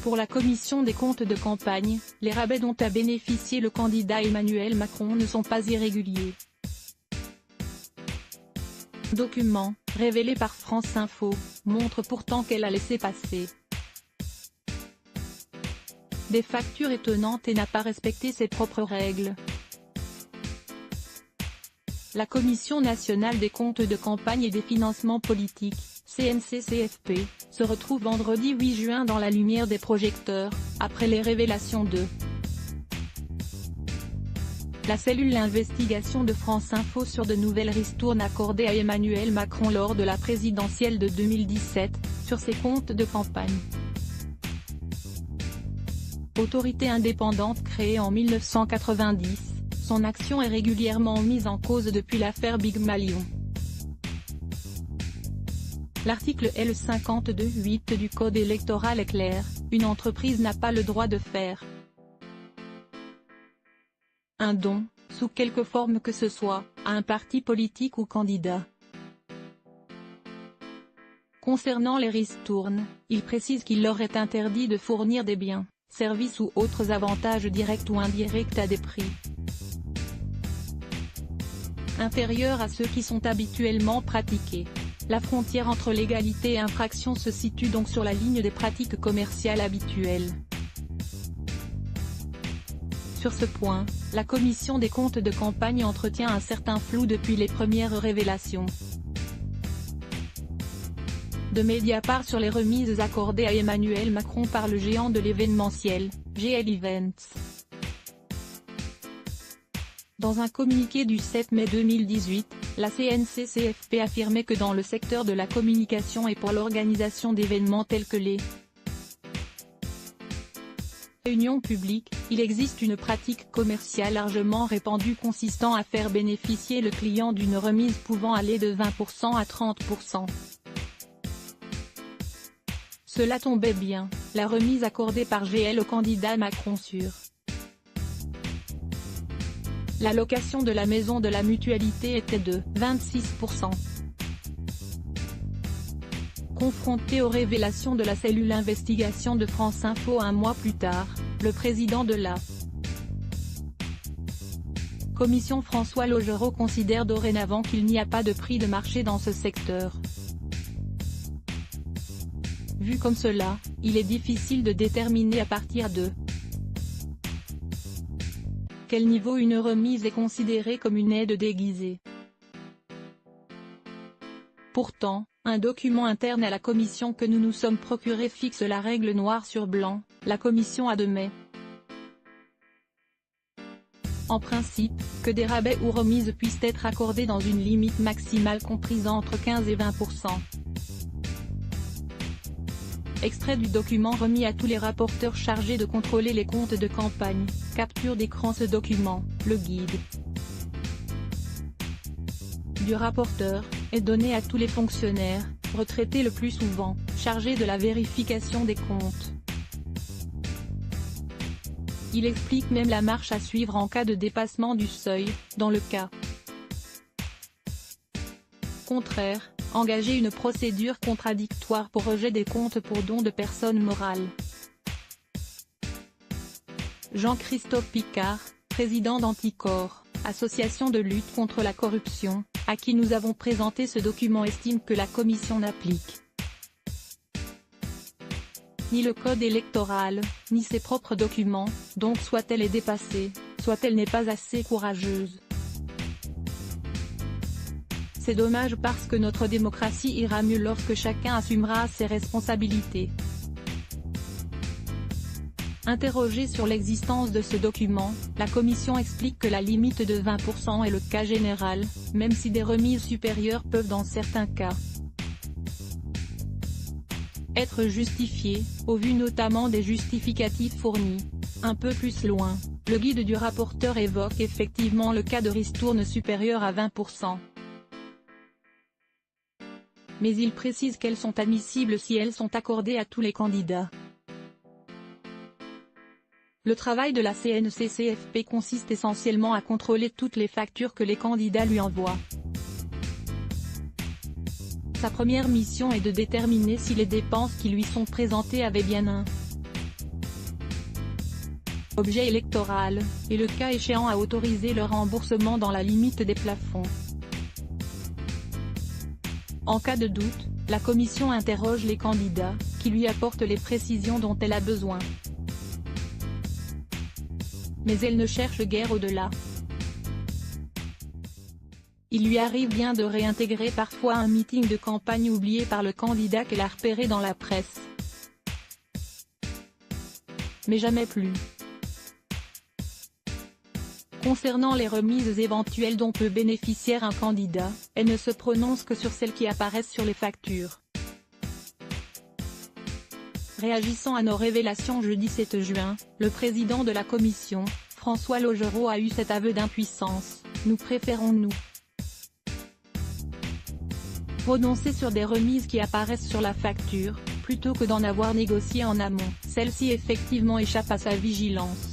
Pour la commission des comptes de campagne, les rabais dont a bénéficié le candidat Emmanuel Macron ne sont pas irréguliers. Document, révélé par France Info, montre pourtant qu'elle a laissé passer des factures étonnantes et n'a pas respecté ses propres règles. La Commission nationale des comptes de campagne et des financements politiques, CNCCFP, se retrouve vendredi 8 juin dans la lumière des projecteurs, après les révélations de la cellule d'investigation de France Info sur de nouvelles ristournes accordées à Emmanuel Macron lors de la présidentielle de 2017, sur ses comptes de campagne. Autorité indépendante créée en 1990, son action est régulièrement mise en cause depuis l'affaire Big Malion. L'article L52-8 du Code électoral est clair, une entreprise n'a pas le droit de faire un don, sous quelque forme que ce soit, à un parti politique ou candidat. Concernant les ristournes, il précise qu'il leur est interdit de fournir des biens, services ou autres avantages directs ou indirects à des prix inférieurs à ceux qui sont habituellement pratiqués. La frontière entre légalité et infraction se situe donc sur la ligne des pratiques commerciales habituelles. Sur ce point, la commission des comptes de campagne entretient un certain flou depuis les premières révélations de Mediapart sur les remises accordées à Emmanuel Macron par le géant de l'événementiel, GL Events. Dans un communiqué du 7 mai 2018, la CNCCFP affirmait que dans le secteur de la communication et pour l'organisation d'événements tels que les réunions publiques, il existe une pratique commerciale largement répandue consistant à faire bénéficier le client d'une remise pouvant aller de 20% à 30%. Cela tombait bien, la remise accordée par GL au candidat Macron sur la location de la maison de la mutualité était de 26%. Confronté aux révélations de la cellule d'investigation de France Info un mois plus tard, le président de la commission François Laugereau considère dorénavant qu'il n'y a pas de prix de marché dans ce secteur. Vu comme cela, il est difficile de déterminer à partir de quel niveau une remise est considérée comme une aide déguisée. Pourtant, un document interne à la commission que nous nous sommes procuré fixe la règle noir sur blanc. La commission admet en principe, que des rabais ou remises puissent être accordés dans une limite maximale comprise entre 15 et 20%. Extrait du document remis à tous les rapporteurs chargés de contrôler les comptes de campagne, capture d'écran. Ce document, le guide du rapporteur, est donné à tous les fonctionnaires, retraités le plus souvent, chargés de la vérification des comptes. Il explique même la marche à suivre en cas de dépassement du seuil, dans le cas contraire, engager une procédure contradictoire pour rejet des comptes pour don de personnes morales. Jean-Christophe Picard, président d'Anticor, association de lutte contre la corruption, à qui nous avons présenté ce document, estime que la commission n'applique ni le code électoral, ni ses propres documents, donc soit elle est dépassée, soit elle n'est pas assez courageuse. C'est dommage parce que notre démocratie ira mieux lorsque chacun assumera ses responsabilités. Interrogée sur l'existence de ce document, la commission explique que la limite de 20% est le cas général, même si des remises supérieures peuvent dans certains cas être justifiées, au vu notamment des justificatifs fournis. Un peu plus loin, le guide du rapporteur évoque effectivement le cas de ristournes supérieures à 20%. Mais il précise qu'elles sont admissibles si elles sont accordées à tous les candidats. Le travail de la CNCCFP consiste essentiellement à contrôler toutes les factures que les candidats lui envoient. Sa première mission est de déterminer si les dépenses qui lui sont présentées avaient bien un objet électoral, et le cas échéant à autoriser le remboursement dans la limite des plafonds. En cas de doute, la commission interroge les candidats, qui lui apportent les précisions dont elle a besoin. Mais elle ne cherche guère au-delà. Il lui arrive bien de réintégrer parfois un meeting de campagne oublié par le candidat qu'elle a repéré dans la presse. Mais jamais plus. Concernant les remises éventuelles dont peut bénéficier un candidat, elle ne se prononce que sur celles qui apparaissent sur les factures. Réagissant à nos révélations jeudi 7 juin, le président de la commission, François Logereau a eu cet aveu d'impuissance: nous préférons nous prononcer sur des remises qui apparaissent sur la facture, plutôt que d'en avoir négocié en amont. Celle-ci effectivement échappe à sa vigilance.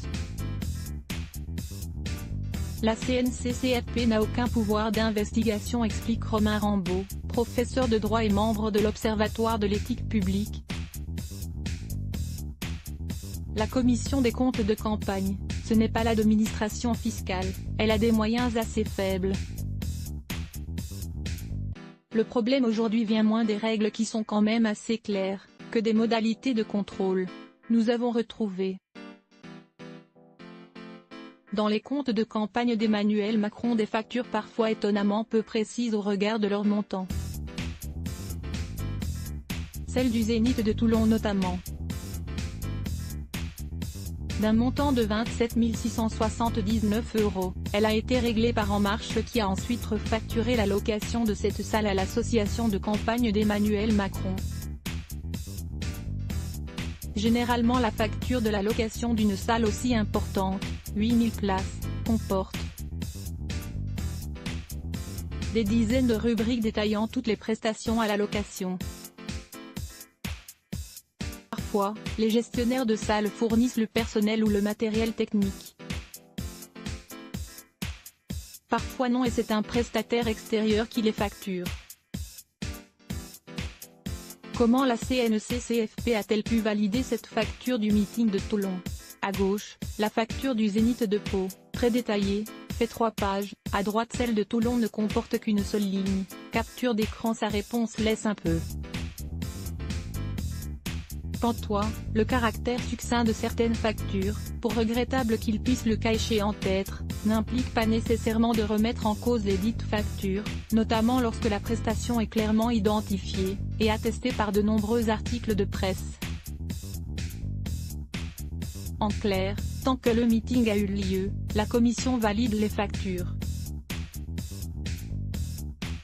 La CNCCFP n'a aucun pouvoir d'investigation, explique Romain Rambaud, professeur de droit et membre de l'Observatoire de l'éthique publique. La commission des comptes de campagne, ce n'est pas l'administration fiscale, elle a des moyens assez faibles. Le problème aujourd'hui vient moins des règles qui sont quand même assez claires, que des modalités de contrôle. Nous avons retrouvé dans les comptes de campagne d'Emmanuel Macron des factures parfois étonnamment peu précises au regard de leur montant. Celle du Zénith de Toulon notamment. D'un montant de 27 679 €, elle a été réglée par En Marche qui a ensuite refacturé la location de cette salle à l'association de campagne d'Emmanuel Macron. Généralement la facture de la location d'une salle aussi importante, 8000 places, comporte des dizaines de rubriques détaillant toutes les prestations à la location. Parfois, les gestionnaires de salles fournissent le personnel ou le matériel technique. Parfois non, et c'est un prestataire extérieur qui les facture. Comment la CNCCFP a-t-elle pu valider cette facture du meeting de Toulon? À gauche, la facture du Zénith de Pau, très détaillée, fait 3 pages, à droite celle de Toulon ne comporte qu'une seule ligne. Capture d'écran, sa réponse laisse un peu pantois, le caractère succinct de certaines factures, pour regrettable qu'il puisse le cas échéant être, n'implique pas nécessairement de remettre en cause les dites factures, notamment lorsque la prestation est clairement identifiée, et attestée par de nombreux articles de presse. En clair, tant que le meeting a eu lieu, la commission valide les factures.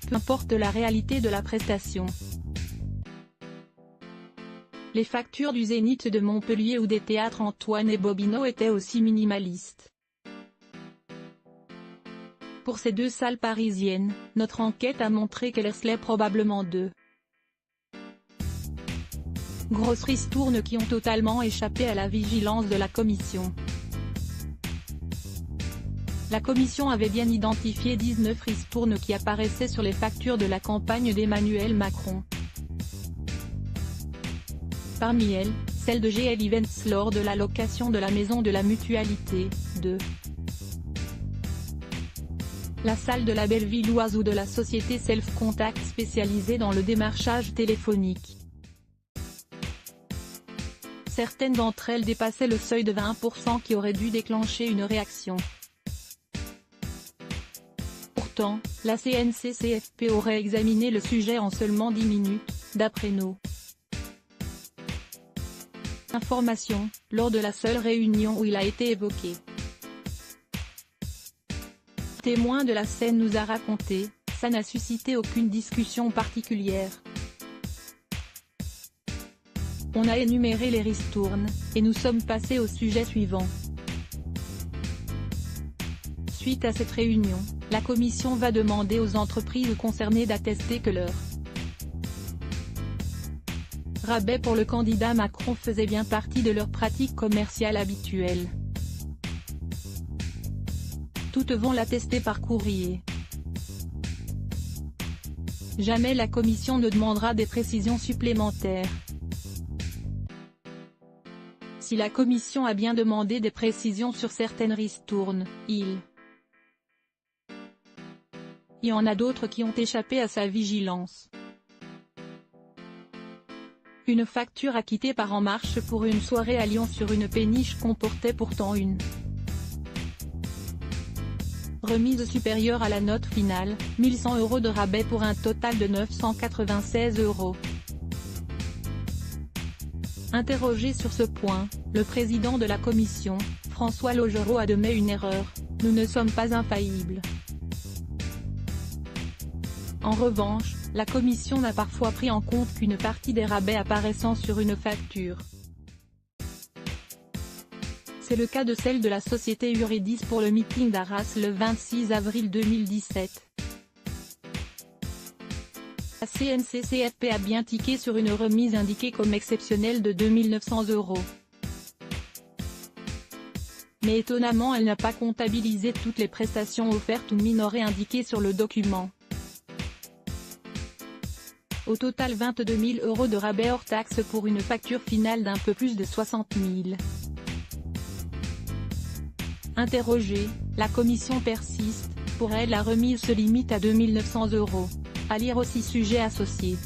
Peu importe la réalité de la prestation. Les factures du Zénith de Montpellier ou des théâtres Antoine et Bobino étaient aussi minimalistes. Pour ces 2 salles parisiennes, notre enquête a montré qu'elles recelaient probablement 2 grosses ristournes qui ont totalement échappé à la vigilance de la commission. La commission avait bien identifié 19 ristournes qui apparaissaient sur les factures de la campagne d'Emmanuel Macron. Parmi elles, celle de GL Events lors de la location de la maison de la Mutualité, de la salle de la Bellevilloise ou de la société Self Contact spécialisée dans le démarchage téléphonique. Certaines d'entre elles dépassaient le seuil de 20% qui aurait dû déclencher une réaction. Pourtant, la CNCCFP aurait examiné le sujet en seulement 10 minutes, d'après nos informations, lors de la seule réunion où il a été évoqué. Témoin de la scène nous a raconté, ça n'a suscité aucune discussion particulière. On a énuméré les ristournes, et nous sommes passés au sujet suivant. Suite à cette réunion, la commission va demander aux entreprises concernées d'attester que leur rabais pour le candidat Macron faisait bien partie de leurs pratiques commerciales habituelles. Toutes vont l'attester par courrier. Jamais la commission ne demandera des précisions supplémentaires. Si la commission a bien demandé des précisions sur certaines ristournes, il y en a d'autres qui ont échappé à sa vigilance. Une facture acquittée par En Marche pour une soirée à Lyon sur une péniche comportait pourtant une remise supérieure à la note finale, 1100 € de rabais pour un total de 996 €. Interrogé sur ce point, le président de la commission, François Logereau admet une erreur: « Nous ne sommes pas infaillibles ». En revanche, la commission n'a parfois pris en compte qu'une partie des rabais apparaissant sur une facture. C'est le cas de celle de la société Uridis pour le meeting d'Arras le 26 avril 2017. La CNCCFP a bien tiqué sur une remise indiquée comme exceptionnelle de 2 900 €. Mais étonnamment, elle n'a pas comptabilisé toutes les prestations offertes ou minorées indiquées sur le document. Au total 22 000 € de rabais hors taxe pour une facture finale d'un peu plus de 60 000. Interrogée, la commission persiste: pour elle la remise se limite à 2 900 €. À lire aussi sujet associé.